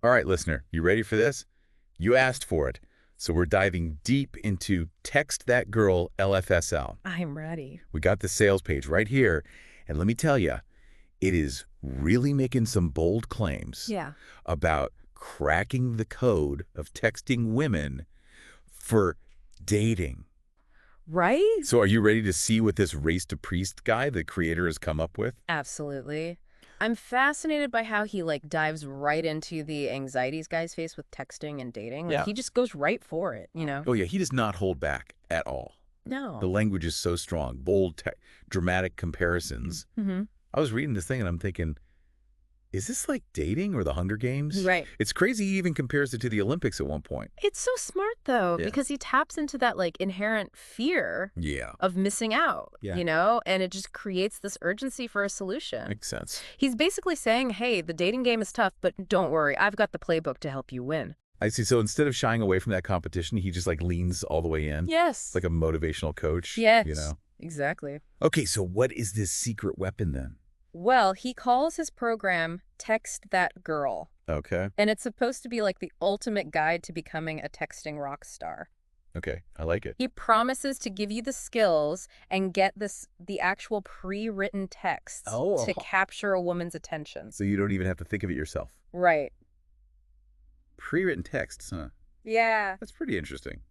All right, listener, you ready for this? You asked for it. So we're diving deep into Text That Girl LFSL. I'm ready. We got the sales page right here. And let me tell you, it is really making some bold claims Yeah. about cracking the code of texting women for dating. Right? So are you ready to see what this Race DePriest guy, the creator, has come up with? Absolutely. I'm fascinated by how he dives right into the anxieties guys face with texting and dating. Yeah. He just goes right for it, you know? Oh, yeah, he does not hold back at all. No. The language is so strong, bold, dramatic comparisons. Mm-hmm. I was reading this thing and I'm thinking, is this like dating or the Hunger Games? Right. It's crazy he even compares it to the Olympics at one point. It's so smart, though, Yeah. because he taps into that inherent fear Yeah. of missing out, Yeah. you know? And it just creates this urgency for a solution. Makes sense. He's basically saying, hey, the dating game is tough, but don't worry, I've got the playbook to help you win. I see. So instead of shying away from that competition, he just leans all the way in. Yes. It's like a motivational coach. Yes. You know? Exactly. Okay, so what is this secret weapon then? Well, he calls his program Text That Girl. Okay. And it's supposed to be the ultimate guide to becoming a texting rock star. Okay, I like it. He promises to give you the skills and get the actual pre-written texts to capture a woman's attention. So you don't even have to think of it yourself. Right. Pre-written texts, huh? Yeah. That's pretty interesting.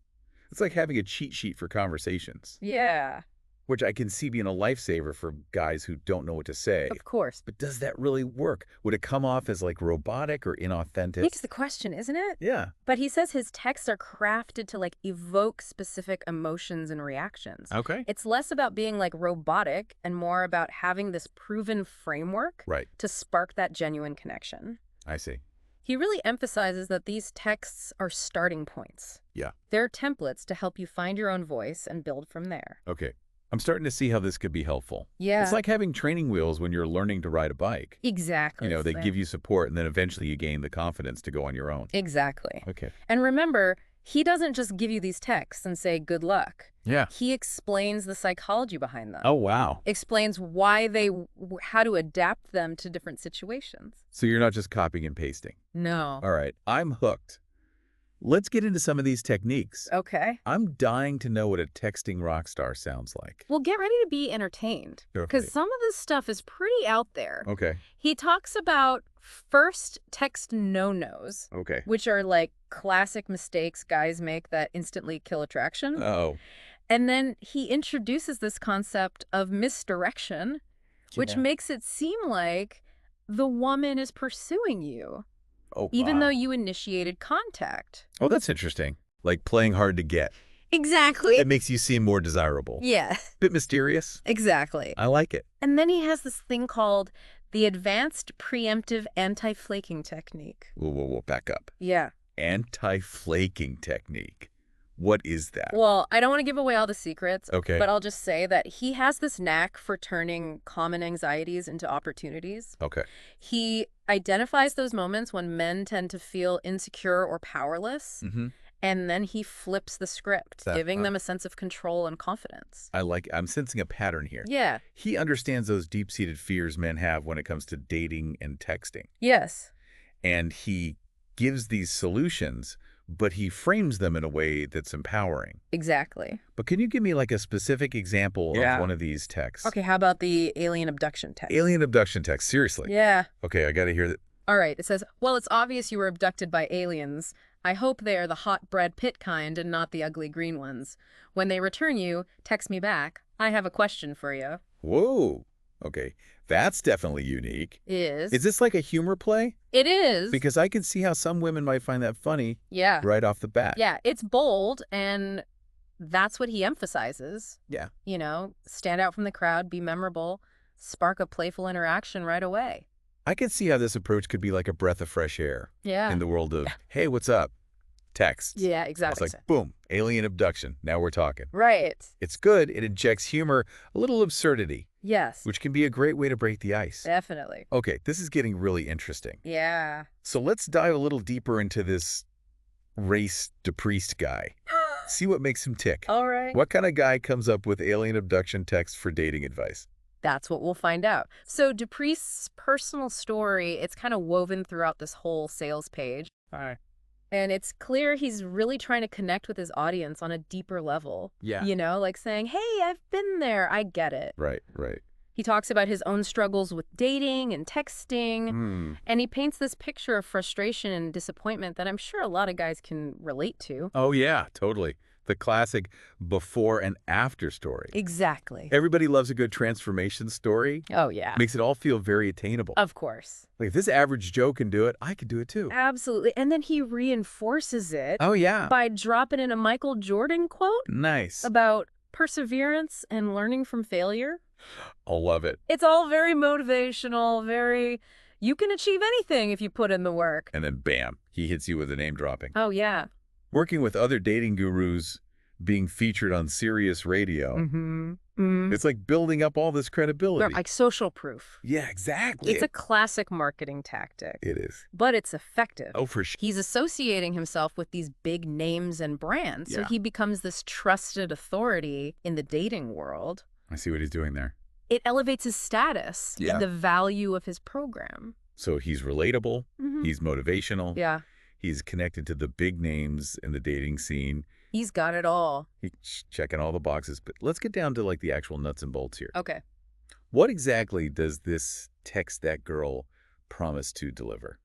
It's like having a cheat sheet for conversations, Yeah. which I can see being a lifesaver for guys who don't know what to say. Of course. But does that really work? Would it come off as robotic or inauthentic? It's the question, isn't it? Yeah. But he says his texts are crafted to evoke specific emotions and reactions. Okay. It's less about being robotic and more about having this proven framework Right. to spark that genuine connection. I see. He really emphasizes that these texts are starting points. Yeah. They're templates to help you find your own voice and build from there. Okay. I'm starting to see how this could be helpful. Yeah. It's like having training wheels when you're learning to ride a bike. Exactly. They give you support, and then eventually you gain the confidence to go on your own. Exactly. Okay. And remember, he doesn't just give you these texts and say, good luck. Yeah. He explains the psychology behind them. Oh, wow. Explains how to adapt them to different situations. So you're not just copying and pasting. No. All right. I'm hooked. Let's get into some of these techniques. Okay. I'm dying to know what a texting rock star sounds like. Well, get ready to be entertained, because Okay. some of this stuff is pretty out there. Okay. He talks about first text no-nos, Okay. which are classic mistakes guys make that instantly kill attraction. Oh. And then he introduces this concept of misdirection, which Yeah. makes it seem like the woman is pursuing you, Oh, even wow. though you initiated contact. Oh, that's interesting. Like playing hard to get. Exactly. It makes you seem more desirable. Yeah, Bit mysterious. exactly. I like it. And then he has this thing called the advanced preemptive anti-flaking technique. Whoa, back up. Yeah. Anti-flaking technique. What is that? Well, I don't want to give away all the secrets, Okay. but I'll just say that he has this knack for turning common anxieties into opportunities. Okay. He identifies those moments when men tend to feel insecure or powerless, Mm-hmm. and then he flips the script, giving them a sense of control and confidence. I'm sensing a pattern here. Yeah. He understands those deep-seated fears men have when it comes to dating and texting. Yes. And he gives these solutions, but he frames them in a way that's empowering. Exactly. But can you give me a specific example Yeah. of one of these texts? Okay, how about the alien abduction text? Alien abduction text, seriously. Yeah. Okay, I got to hear that. All right, it says, well, it's obvious you were abducted by aliens. I hope they are the hot Brad Pitt kind and not the ugly green ones. When they return you, text me back. I have a question for you. Whoa. Okay, that's definitely unique. Is this like a humor play? It is. Because I can see how some women might find that funny Yeah. right off the bat. Yeah, it's bold, and that's what he emphasizes. Yeah. Stand out from the crowd, be memorable, spark a playful interaction right away. I can see how this approach could be like a breath of fresh air Yeah. in the world of, hey, what's up? Texts. Yeah, exactly. It's like, boom, alien abduction. Now we're talking. Right. It's good. It injects humor, a little absurdity, Yes. which can be a great way to break the ice. Definitely. Okay, this is getting really interesting. Yeah. So let's dive a little deeper into this Race DePriest guy. See what makes him tick. All right. What kind of guy comes up with alien abduction text for dating advice? That's what we'll find out. So DePriest's personal story, it's kind of woven throughout this whole sales page. All right. And it's clear he's really trying to connect with his audience on a deeper level. Yeah. You know, like saying, hey, I've been there. I get it. Right, right. He talks about his own struggles with dating and texting, and he paints this picture of frustration and disappointment that I'm sure a lot of guys can relate to. Oh, yeah, totally. The classic before and after story. Exactly. Everybody loves a good transformation story. Oh, yeah. Makes it all feel very attainable. Of course. Like, if this average Joe can do it, I could do it too. Absolutely. And then he reinforces it Oh, yeah. by dropping in a Michael Jordan quote Nice. about perseverance and learning from failure. I'll love it. It's all very motivational, very, you can achieve anything if you put in the work. And then bam, he hits you with a name dropping. Oh, yeah. Working with other dating gurus, being featured on Sirius Radio, it's like building up all this credibility. Like social proof. Yeah, exactly. It's a classic marketing tactic. It is. But it's effective. Oh, for sure. He's associating himself with these big names and brands, so he becomes this trusted authority in the dating world. I see what he's doing there. It elevates his status and the value of his program. So he's relatable, he's motivational, Yeah. he's connected to the big names in the dating scene. He's got it all. He's checking all the boxes. But let's get down to like the actual nuts and bolts here. Okay. What exactly does this text that girl promise to deliver?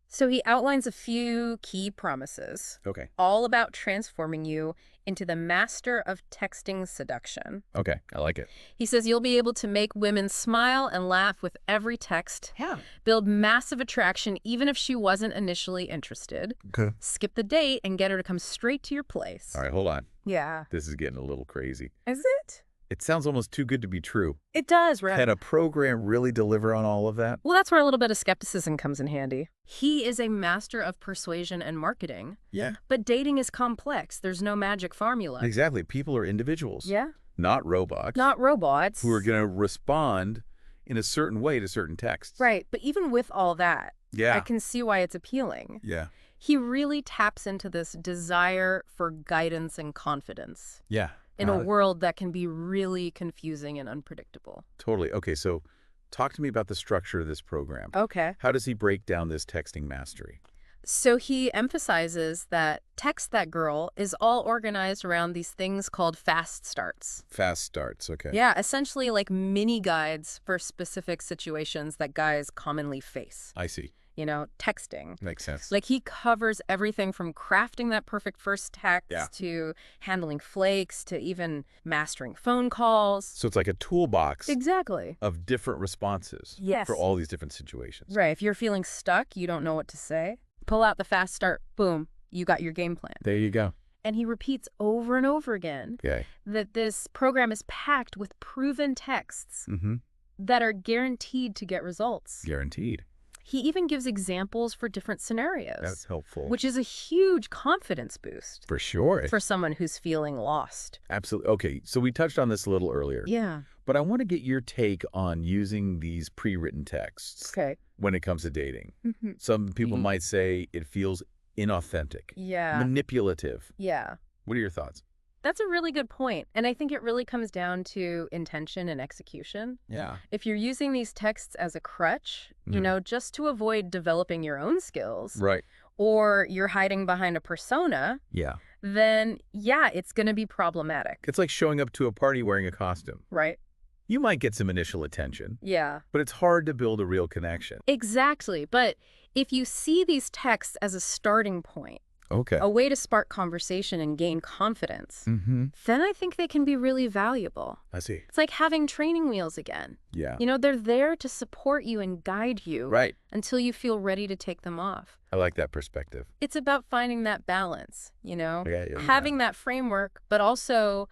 So he outlines a few key promises, Okay. all about transforming you into the master of texting seduction. Okay. I like it. He says you'll be able to make women smile and laugh with every text, Yeah. build massive attraction even if she wasn't initially interested, Okay. skip the date and get her to come straight to your place. All right. Hold on. Yeah. This is getting a little crazy. Is it? It sounds almost too good to be true. It does, right? Can a program really deliver on all of that? Well, that's where a little bit of skepticism comes in handy. He is a master of persuasion and marketing, Yeah. but dating is complex. There's no magic formula. Exactly. People are individuals. Yeah. Not robots. Not robots. Who are going to respond in a certain way to certain texts. Right. But even with all that, Yeah. I can see why it's appealing. Yeah. He really taps into this desire for guidance and confidence Yeah. in a world that can be really confusing and unpredictable. Totally. Okay, so talk to me about the structure of this program. Okay. How does he break down this texting mastery? So he emphasizes that Text That Girl is all organized around these things called fast starts. Fast starts, okay. Yeah, essentially like mini guides for specific situations that guys commonly face. I see. You know, texting. Makes sense. Like he covers everything from crafting that perfect first text to handling flakes to even mastering phone calls. So it's like a toolbox Exactly. of different responses Yes. for all these different situations. Right. If you're feeling stuck, you don't know what to say, pull out the fast start, boom, you got your game plan. There you go. And he repeats over and over again Okay. that this program is packed with proven texts that are guaranteed to get results. Guaranteed. He even gives examples for different scenarios. That's helpful. Which is a huge confidence boost. For sure. For someone who's feeling lost. Absolutely. Okay, so we touched on this a little earlier. Yeah. But I want to get your take on using these pre-written texts Okay. when it comes to dating. Some people might say it feels inauthentic. Yeah. Manipulative. Yeah. What are your thoughts? That's a really good point. And I think it really comes down to intention and execution. Yeah. If you're using these texts as a crutch, you know, just to avoid developing your own skills, Right. or you're hiding behind a persona, Yeah. then yeah, it's going to be problematic. It's like showing up to a party wearing a costume. Right? You might get some initial attention, Yeah. but it's hard to build a real connection. Exactly. But if you see these texts as a starting point, Okay. a way to spark conversation and gain confidence, then I think they can be really valuable. I see. It's like having training wheels again. Yeah. You know, they're there to support you and guide you Right. until you feel ready to take them off. I like that perspective. It's about finding that balance, you know, Yeah. having that framework, but also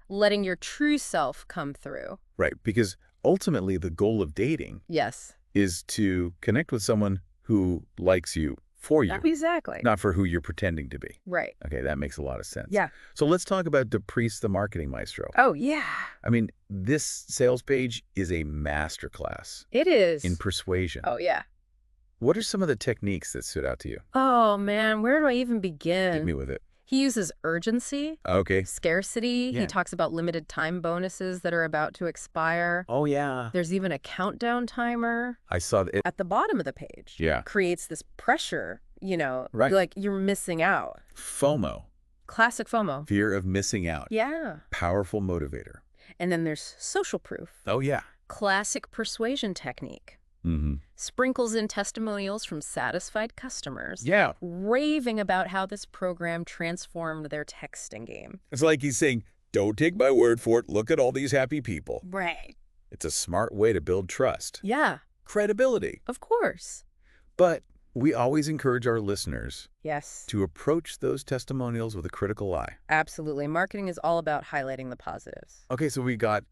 letting your true self come through. Right. Because ultimately the goal of dating Yes. is to connect with someone who likes you for you, Exactly. not for who you're pretending to be. Right. Okay, that makes a lot of sense. Yeah. So let's talk about DePriest, the marketing maestro. Oh, yeah. I mean, this sales page is a masterclass It is. in persuasion. Oh, yeah. What are some of the techniques that stood out to you? Oh, man, where do I even begin? Hit me with it. He uses urgency, Okay. scarcity. Yeah. He talks about limited time bonuses that are about to expire. Oh, yeah. There's even a countdown timer I saw that. at the bottom of the page. Yeah. Creates this pressure, Right. like you're missing out. FOMO. Classic FOMO. Fear of missing out. Yeah. Powerful motivator. And then there's social proof. Oh, yeah. Classic persuasion technique. Mm-hmm. Sprinkles in testimonials from satisfied customers. Yeah. Raving about how this program transformed their texting game. It's like he's saying, don't take my word for it. Look at all these happy people. Right. It's a smart way to build trust. Yeah, Credibility. of course. But we always encourage our listeners Yes. to approach those testimonials with a critical eye. Absolutely. Marketing is all about highlighting the positives. Okay, so we got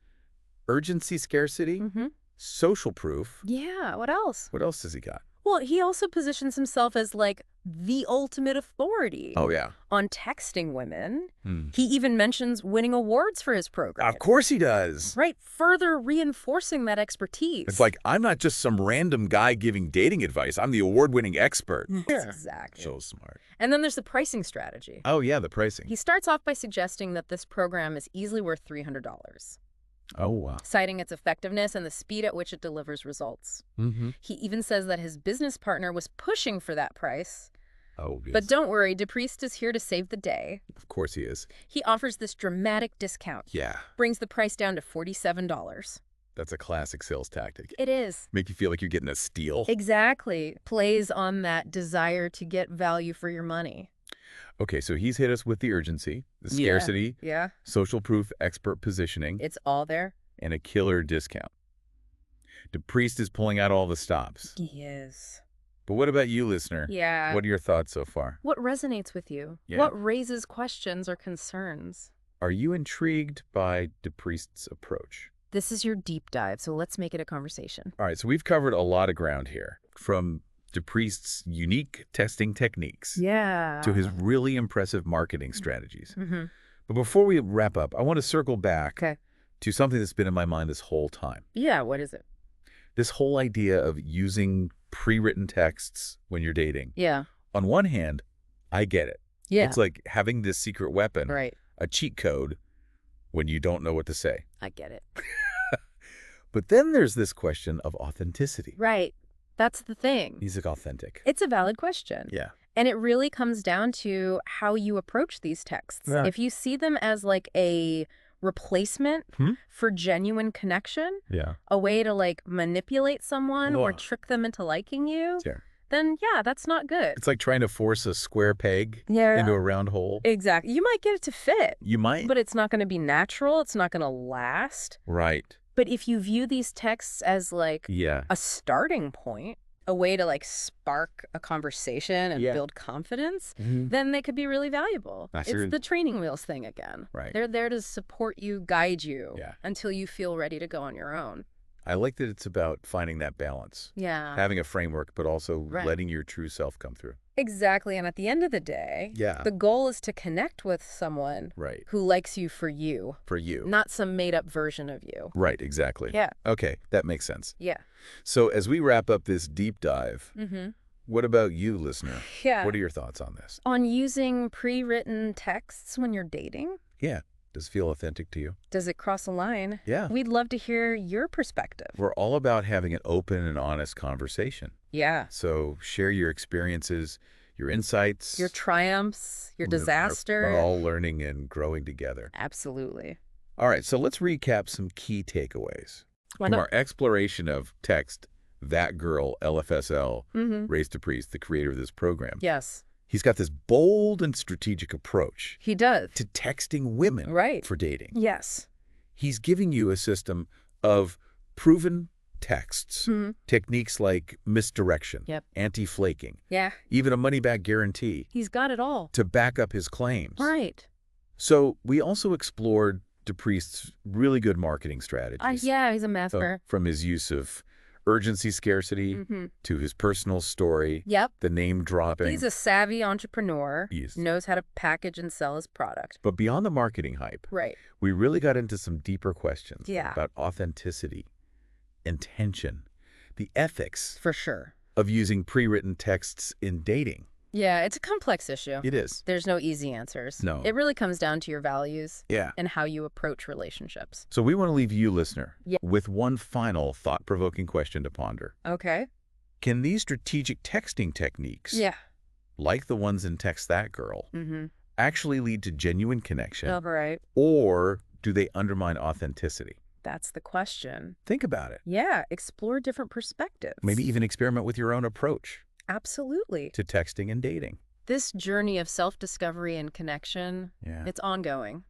urgency, scarcity, Mm-hmm. social proof. Yeah, what else? What else does he got? Well, he also positions himself as like the ultimate authority Oh, yeah. on texting women. Hmm. He even mentions winning awards for his program. Of course he does. Right, further reinforcing that expertise. It's like, I'm not just some random guy giving dating advice. I'm the award-winning expert. Exactly. So smart. And then there's the pricing strategy. Oh, yeah, the pricing. He starts off by suggesting that this program is easily worth $300, Oh, wow. citing its effectiveness and the speed at which it delivers results. Mm-hmm. He even says that his business partner was pushing for that price. Oh, yes. But don't worry, DePriest is here to save the day. Of course he is. He offers this dramatic discount. Yeah, Brings the price down to $47. that's a classic sales tactic. It is. Make you feel like you're getting a steal. Exactly. Plays on that desire to get value for your money. Okay, so he's hit us with the urgency, the Yeah. scarcity, Yeah. social proof, expert positioning, It's all there. and a killer discount. DePriest is pulling out all the stops. He is. But what about you, listener? Yeah. What are your thoughts so far? What resonates with you? Yeah. What raises questions or concerns? Are you intrigued by DePriest's approach? This is your deep dive, so let's make it a conversation. All right, so we've covered a lot of ground here, from DePriest's unique testing techniques Yeah. to his really impressive marketing strategies. Mm-hmm. But before we wrap up, I want to circle back Okay. to something that's been in my mind this whole time. Yeah, what is it? This whole idea of using pre-written texts when you're dating. Yeah. On one hand, I get it. Yeah. It's like having this secret weapon, Right. a cheat code, when you don't know what to say. I get it. But then there's this question of authenticity. Right. That's the thing. Is it authentic? It's a valid question. Yeah. And it really comes down to how you approach these texts. Yeah. If you see them as like a replacement for genuine connection, Yeah. a way to like manipulate someone or Ugh. trick them into liking you, Sure. then yeah, that's not good. It's like trying to force a square peg Yeah. into a round hole. Exactly. You might get it to fit, You might. but it's not going to be natural. It's not going to last. Right. But if you view these texts as like Yeah. a starting point, a way to like spark a conversation and Yeah. build confidence, Mhm. then they could be really valuable. That's It's true. the training wheels thing again. Right. They're there to support you, guide you Yeah. until you feel ready to go on your own. I like that it's about finding that balance, Yeah. having a framework, but also Right. letting your true self come through. Exactly. And at the end of the day, Yeah. the goal is to connect with someone Right. who likes you for you, For you. not some made up version of you. Right, exactly. Yeah. Okay, that makes sense. Yeah. So as we wrap up this deep dive, Mm-hmm. what about you, listener? Yeah. What are your thoughts on this? On using pre-written texts when you're dating? Yeah. Does it feel authentic to you? Does it cross a line? Yeah. We'd love to hear your perspective. We're all about having an open and honest conversation. Yeah. So share your experiences, your insights. Your triumphs, your We're disaster. all learning and growing together. Absolutely. All right, so let's recap some key takeaways Why from not? our exploration of text, That Girl, LFSL, Mm-hmm. Race DePriest, the creator of this program. Yes, He's got this bold and strategic approach he does. to texting women Right. for dating. Yes. He's giving you a system of proven texts, Mhm. techniques like misdirection, Yep. anti-flaking, Yeah. even a money-back guarantee He's got it all. to back up his claims. Right. So we also explored DePriest's really good marketing strategies. Yeah, he's a So master. from his use of urgency, scarcity, Mm-hmm. to his personal story, Yep. the name dropping. He's a savvy entrepreneur. Yes. Knows how to package and sell his product. But beyond the marketing hype, Right. we really got into some deeper questions Yeah. about authenticity, intention, the ethics For sure. of using pre-written texts in dating. Yeah, it's a complex issue. It is. There's no easy answers. No. It really comes down to your values Yeah. and how you approach relationships. So we want to leave you, listener, Yeah. with one final thought-provoking question to ponder. Okay. Can these strategic texting techniques, Yeah. like the ones in Text That Girl, Mm-hmm. actually lead to genuine connection, All right. or do they undermine authenticity? That's the question. Think about it. Yeah, explore different perspectives. Maybe even experiment with your own approach Absolutely. to texting and dating. This journey of self-discovery and connection, Yeah, it's ongoing,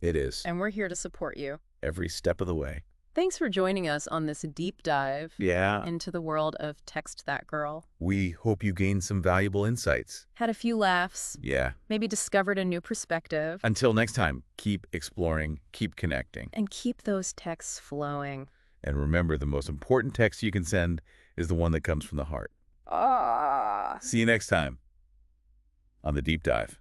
it is. and we're here to support you. Every step of the way. Thanks for joining us on this deep dive Yeah. into the world of Text That Girl. We hope you gained some valuable insights. Had a few laughs, Yeah. maybe discovered a new perspective, Until next time, keep exploring, keep connecting. and keep those texts flowing. And remember, the most important text you can send is the one that comes from the heart. Ah. See you next time on The Deep Dive.